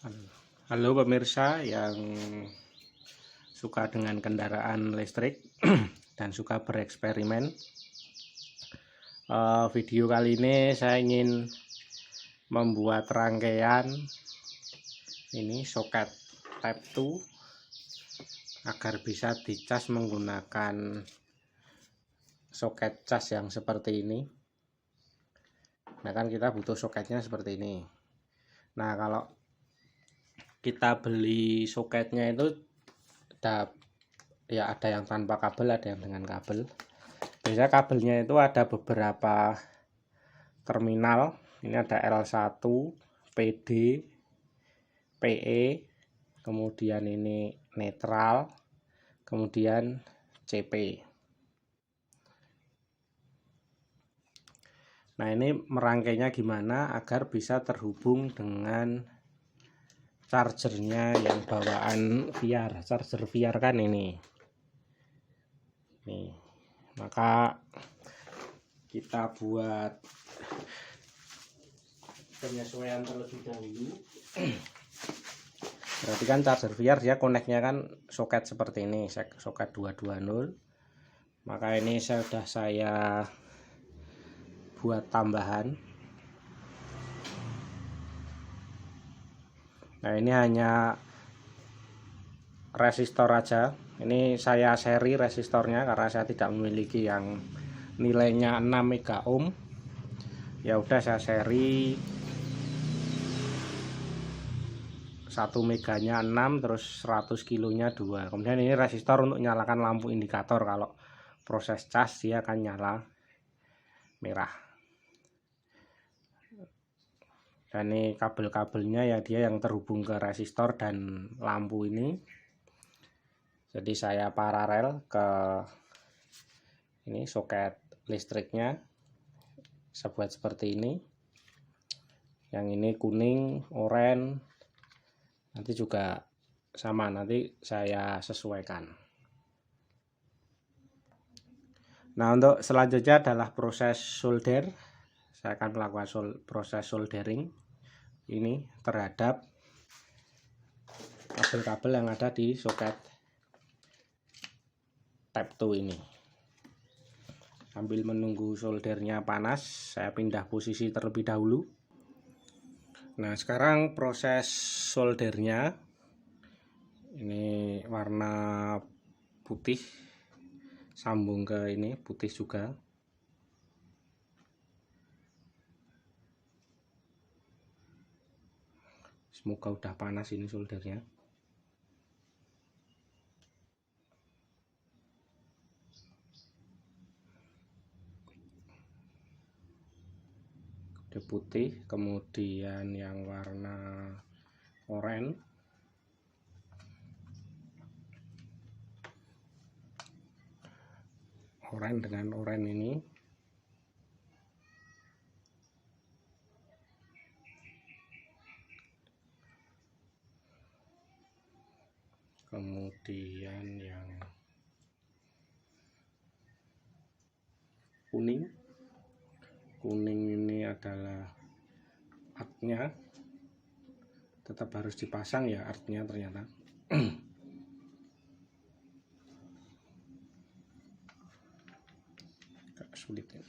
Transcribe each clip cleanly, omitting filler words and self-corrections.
Halo pemirsa yang suka dengan kendaraan listrik dan suka bereksperimen. Video kali ini saya ingin membuat rangkaian ini soket Type 2 agar bisa dicas menggunakan soket cas yang seperti ini. Nah kan kita butuh soketnya seperti ini. Nah kalau kita beli soketnya itu ada yang tanpa kabel, ada yang dengan kabel. Biasanya kabelnya itu ada beberapa terminal. Ini ada L1, PD, PE, kemudian ini netral, kemudian CP. Nah ini merangkainya gimana agar bisa terhubung dengan chargernya yang bawaan VR. Charger VR kan ini. Nih, maka kita buat penyesuaian terlebih dahulu. Berarti kan charger VR dia koneknya kan soket seperti ini, soket 220. Maka ini sudah saya buat tambahan. Nah ini hanya resistor aja. Ini saya seri resistornya karena saya tidak memiliki yang nilainya 6 mega ohm. Ya udah saya seri 1 meganya 6, terus 100 kilonya 2. Kemudian ini resistor untuk nyalakan lampu indikator. Kalau proses cas dia akan nyala merah. Dan ini kabel-kabelnya ya dia yang terhubung ke resistor dan lampu ini. Jadi saya paralel ke ini soket listriknya. Saya buat seperti ini. Yang ini kuning, oranye. Nanti juga sama, nanti saya sesuaikan. Nah untuk selanjutnya adalah proses solder. Saya akan melakukan proses soldering ini terhadap kabel-kabel yang ada di soket Type 2 ini. Sambil menunggu soldernya panas, saya pindah posisi terlebih dahulu. Nah sekarang proses soldernya ini warna putih, sambung ke ini putih juga. Semoga udah panas ini soldernya. Udah putih, kemudian yang warna oranye. Oranye dengan oranye ini. Kemudian yang kuning. Kuning ini adalah artnya. Tetap harus dipasang ya artnya ternyata. Agak sulit ya.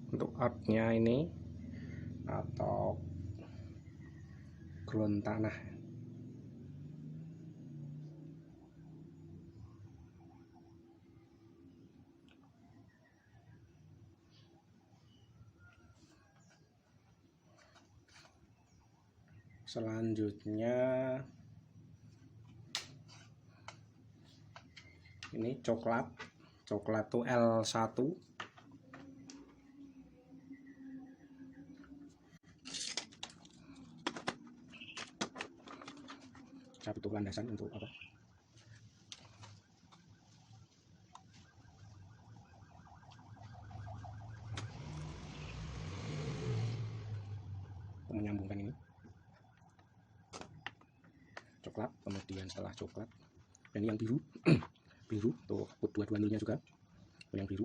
Untuk artnya ini atau ground tanah. Selanjutnya ini coklat tuh L1. Saya butuh landasan untuk apa? Menyambungkan ini. coklat, kemudian setelah coklat ini yang biru. Biru tuh dua handlenya juga yang biru.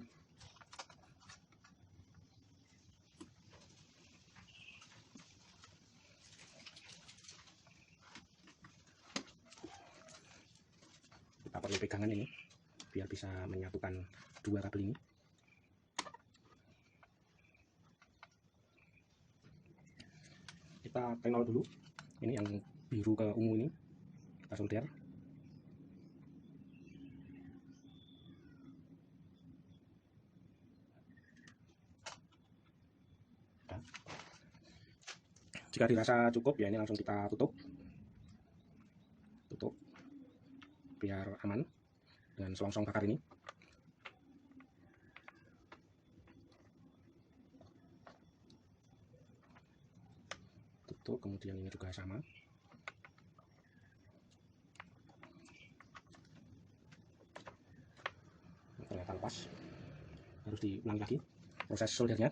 Kita perlu pegangan ini biar bisa menyatukan dua kabel ini. Kita tenol dulu ini yang biru ke ungu ini, kita solder. Jika dirasa cukup ya ini langsung kita tutup biar aman dengan selongsong bakar ini. Tutup, kemudian ini juga sama. Kelihatan pas, harus diulangi lagi proses soldernya.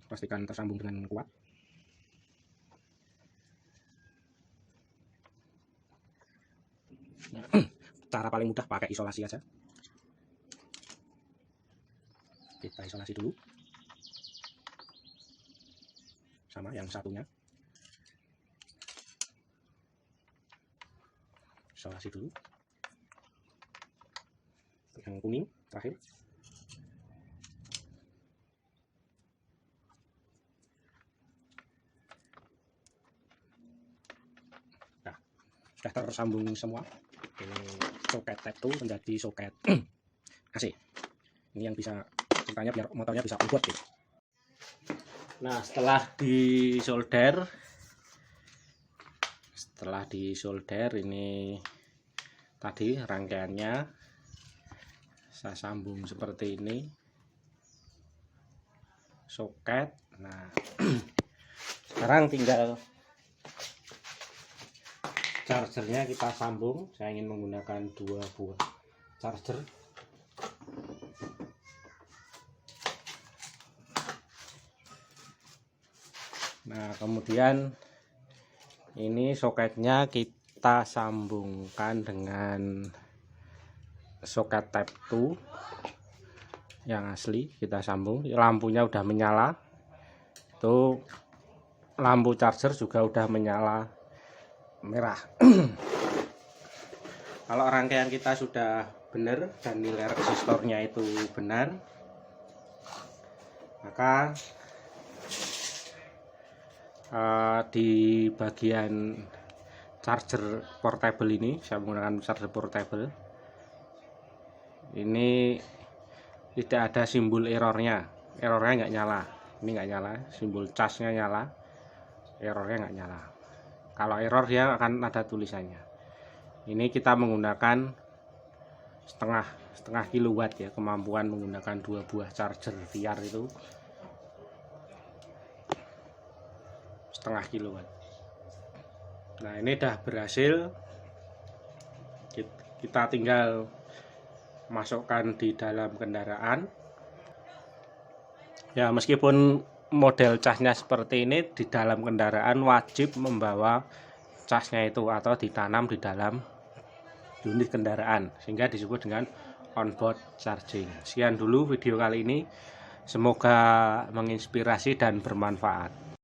Pastikan tersambung dengan kuat. Cara paling mudah pakai isolasi aja. Kita isolasi dulu. Sama yang satunya. Isolasi dulu. Yang kuning terakhir. Nah, sudah tersambung semua. Ini soket Type 2 menjadi soket AC. Ini yang bisa ceritanya biar motornya bisa on board gitu. Nah, setelah disolder ini tadi rangkaiannya saya sambung seperti ini soket. Nah, sekarang tinggal chargernya kita sambung. Saya ingin menggunakan 2 buah charger. Nah, kemudian ini soketnya kita sambungkan dengan soket Type 2 yang asli. Kita sambung, lampunya udah menyala, tuh lampu charger juga udah menyala merah. Kalau rangkaian kita sudah benar dan nilai resistornya itu benar, maka di bagian charger portable ini, saya menggunakan charger portable ini tidak ada simbol errornya nggak nyala. Ini nggak nyala, simbol casnya nyala, errornya nggak nyala. Kalau error dia akan ada tulisannya. Ini kita menggunakan setengah kilowatt ya, kemampuan menggunakan 2 buah charger VR itu setengah kilowatt. Nah, ini udah berhasil. Kita tinggal masukkan di dalam kendaraan ya. Meskipun model casnya seperti ini, di dalam kendaraan wajib membawa casnya itu atau ditanam di dalam unit kendaraan, sehingga disebut dengan onboard charging. Sekian dulu video kali ini, semoga menginspirasi dan bermanfaat.